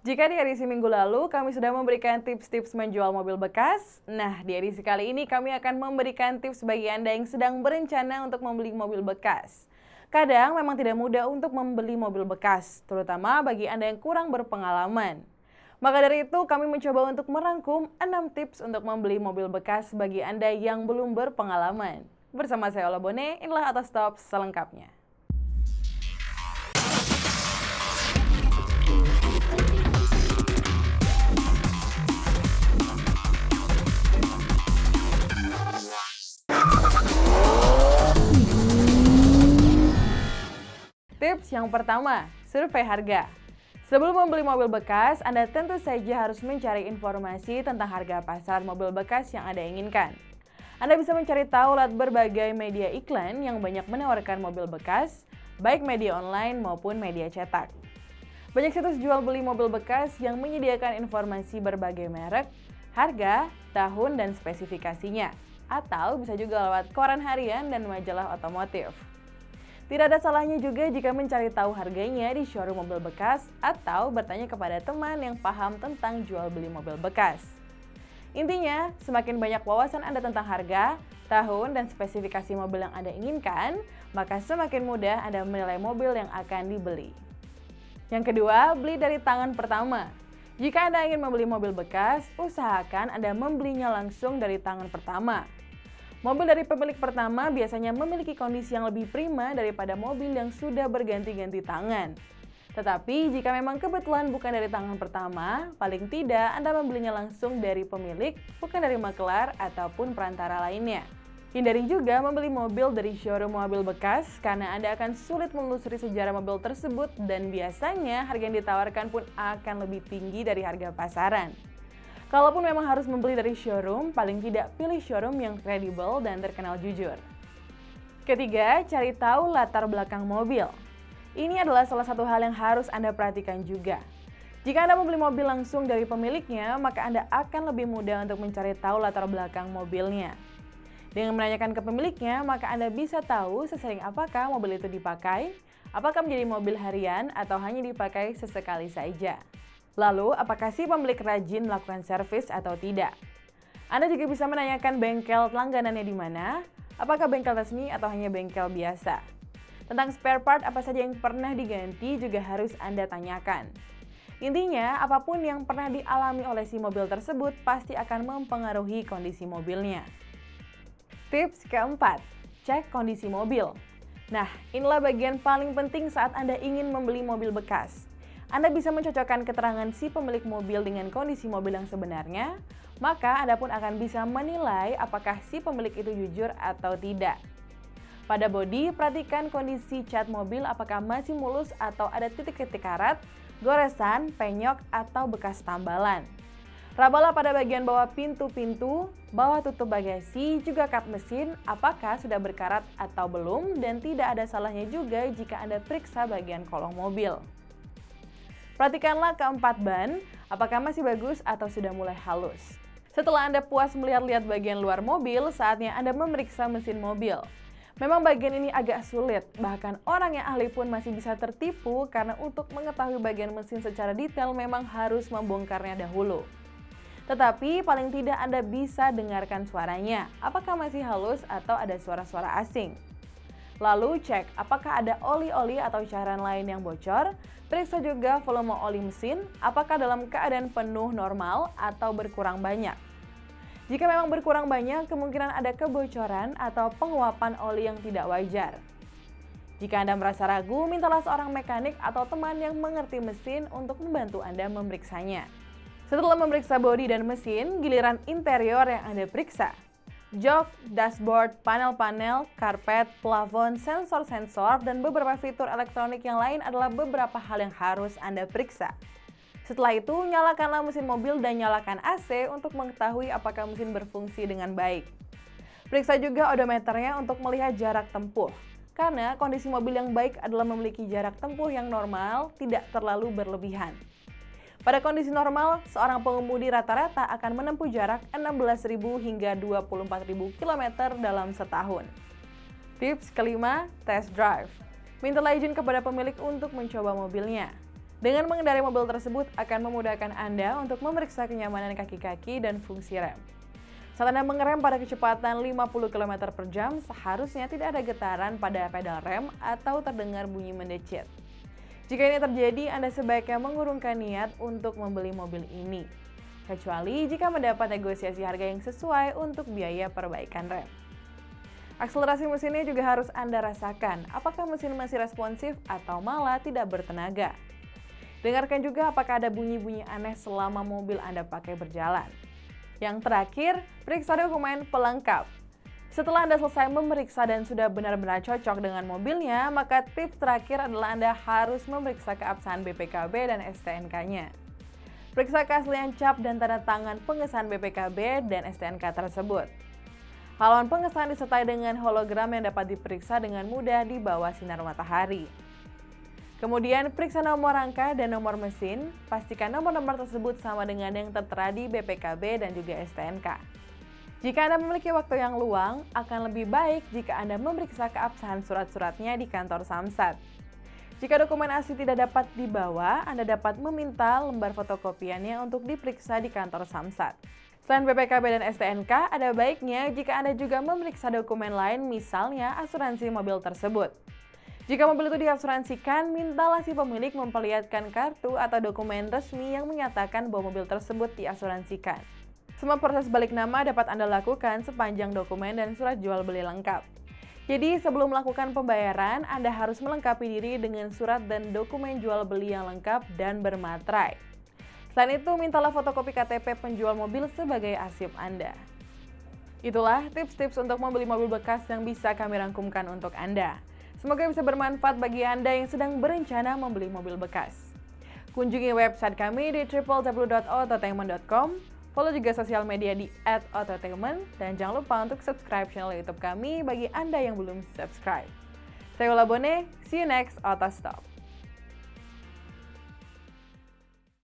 Jika di edisi minggu lalu kami sudah memberikan tips-tips menjual mobil bekas, nah di edisi kali ini kami akan memberikan tips bagi Anda yang sedang berencana untuk membeli mobil bekas. Kadang memang tidak mudah untuk membeli mobil bekas, terutama bagi Anda yang kurang berpengalaman. Maka dari itu kami mencoba untuk merangkum 6 tips untuk membeli mobil bekas bagi Anda yang belum berpengalaman. Bersama saya Ola Bone, inilah Atas Top selengkapnya. Tips yang pertama, survei harga. Sebelum membeli mobil bekas, Anda tentu saja harus mencari informasi tentang harga pasaran mobil bekas yang Anda inginkan. Anda bisa mencari tahu lewat berbagai media iklan yang banyak menawarkan mobil bekas, baik media online maupun media cetak. Banyak situs jual beli mobil bekas yang menyediakan informasi berbagai merek, harga, tahun, dan spesifikasinya. Atau bisa juga lewat koran harian dan majalah otomotif. Tidak ada salahnya juga jika mencari tahu harganya di showroom mobil bekas atau bertanya kepada teman yang paham tentang jual beli mobil bekas. Intinya, semakin banyak wawasan Anda tentang harga, tahun, dan spesifikasi mobil yang Anda inginkan, maka semakin mudah Anda menilai mobil yang akan dibeli. Yang kedua, beli dari tangan pertama. Jika Anda ingin membeli mobil bekas, usahakan Anda membelinya langsung dari tangan pertama. Mobil dari pemilik pertama biasanya memiliki kondisi yang lebih prima daripada mobil yang sudah berganti-ganti tangan. Tetapi jika memang kebetulan bukan dari tangan pertama, paling tidak Anda membelinya langsung dari pemilik, bukan dari makelar ataupun perantara lainnya. Hindari juga membeli mobil dari showroom mobil bekas karena Anda akan sulit menelusuri sejarah mobil tersebut dan biasanya harga yang ditawarkan pun akan lebih tinggi dari harga pasaran. Kalaupun memang harus membeli dari showroom, paling tidak pilih showroom yang kredibel dan terkenal jujur. Ketiga, cari tahu latar belakang mobil. Ini adalah salah satu hal yang harus Anda perhatikan juga. Jika Anda membeli mobil langsung dari pemiliknya, maka Anda akan lebih mudah untuk mencari tahu latar belakang mobilnya. Dengan menanyakan ke pemiliknya, maka Anda bisa tahu sesering apakah mobil itu dipakai, apakah menjadi mobil harian atau hanya dipakai sesekali saja. Lalu, apakah si pemilik rajin melakukan servis atau tidak? Anda juga bisa menanyakan bengkel langganannya di mana, apakah bengkel resmi atau hanya bengkel biasa. Tentang spare part apa saja yang pernah diganti juga harus Anda tanyakan. Intinya, apapun yang pernah dialami oleh si mobil tersebut pasti akan mempengaruhi kondisi mobilnya. Tips keempat, cek kondisi mobil. Nah, inilah bagian paling penting saat Anda ingin membeli mobil bekas. Anda bisa mencocokkan keterangan si pemilik mobil dengan kondisi mobil yang sebenarnya, maka Anda pun akan bisa menilai apakah si pemilik itu jujur atau tidak. Pada bodi, perhatikan kondisi cat mobil apakah masih mulus atau ada titik-titik karat, goresan, penyok, atau bekas tambalan. Rabalah pada bagian bawah pintu-pintu, bawah tutup bagasi, juga kap mesin, apakah sudah berkarat atau belum, dan tidak ada salahnya juga jika Anda periksa bagian kolong mobil. Perhatikanlah keempat ban, apakah masih bagus atau sudah mulai halus. Setelah Anda puas melihat-lihat bagian luar mobil, saatnya Anda memeriksa mesin mobil. Memang bagian ini agak sulit, bahkan orang yang ahli pun masih bisa tertipu karena untuk mengetahui bagian mesin secara detail memang harus membongkarnya dahulu. Tetapi paling tidak Anda bisa dengarkan suaranya, apakah masih halus atau ada suara-suara asing. Lalu cek apakah ada oli-oli atau cairan lain yang bocor, periksa juga volume oli mesin, apakah dalam keadaan penuh normal atau berkurang banyak. Jika memang berkurang banyak, kemungkinan ada kebocoran atau penguapan oli yang tidak wajar. Jika Anda merasa ragu, mintalah seorang mekanik atau teman yang mengerti mesin untuk membantu Anda memeriksanya. Setelah memeriksa bodi dan mesin, giliran interior yang Anda periksa. Jok, dashboard, panel-panel, karpet, plafon, sensor-sensor, dan beberapa fitur elektronik yang lain adalah beberapa hal yang harus Anda periksa. Setelah itu, nyalakanlah mesin mobil dan nyalakan AC untuk mengetahui apakah mesin berfungsi dengan baik. Periksa juga odometernya untuk melihat jarak tempuh. Karena kondisi mobil yang baik adalah memiliki jarak tempuh yang normal, tidak terlalu berlebihan. Pada kondisi normal, seorang pengemudi rata-rata akan menempuh jarak 16.000 hingga 24.000 km dalam setahun. Tips kelima, test drive. Mintalah izin kepada pemilik untuk mencoba mobilnya. Dengan mengendarai mobil tersebut akan memudahkan Anda untuk memeriksa kenyamanan kaki-kaki dan fungsi rem. Saat Anda mengerem pada kecepatan 50 km per jam, seharusnya tidak ada getaran pada pedal rem atau terdengar bunyi mendecit. Jika ini terjadi, Anda sebaiknya mengurungkan niat untuk membeli mobil ini. Kecuali jika mendapat negosiasi harga yang sesuai untuk biaya perbaikan rem. Akselerasi mesinnya juga harus Anda rasakan, apakah mesin masih responsif atau malah tidak bertenaga. Dengarkan juga apakah ada bunyi-bunyi aneh selama mobil Anda pakai berjalan. Yang terakhir, periksa dokumen pelengkap. Setelah Anda selesai memeriksa dan sudah benar-benar cocok dengan mobilnya, maka tips terakhir adalah Anda harus memeriksa keabsahan BPKB dan STNK-nya. Periksa keaslian cap dan tanda tangan pengesahan BPKB dan STNK tersebut. Halaman pengesahan disertai dengan hologram yang dapat diperiksa dengan mudah di bawah sinar matahari. Kemudian, periksa nomor rangka dan nomor mesin, pastikan nomor-nomor tersebut sama dengan yang tertera di BPKB dan juga STNK. Jika Anda memiliki waktu yang luang, akan lebih baik jika Anda memeriksa keabsahan surat-suratnya di kantor Samsat. Jika dokumen asli tidak dapat dibawa, Anda dapat meminta lembar fotokopiannya untuk diperiksa di kantor Samsat. Selain BPKB dan STNK, ada baiknya jika Anda juga memeriksa dokumen lain, misalnya asuransi mobil tersebut. Jika mobil itu diasuransikan, mintalah si pemilik memperlihatkan kartu atau dokumen resmi yang menyatakan bahwa mobil tersebut diasuransikan. Semua proses balik nama dapat Anda lakukan sepanjang dokumen dan surat jual beli lengkap. Jadi sebelum melakukan pembayaran, Anda harus melengkapi diri dengan surat dan dokumen jual beli yang lengkap dan bermaterai. Selain itu, mintalah fotokopi KTP penjual mobil sebagai arsip Anda. Itulah tips-tips untuk membeli mobil bekas yang bisa kami rangkumkan untuk Anda. Semoga bisa bermanfaat bagi Anda yang sedang berencana membeli mobil bekas. Kunjungi website kami di www.autotainment.com. Follow juga sosial media di @autotainment dan jangan lupa untuk subscribe channel YouTube kami bagi Anda yang belum subscribe. Saya Ula Bone, see you next Auto Stop.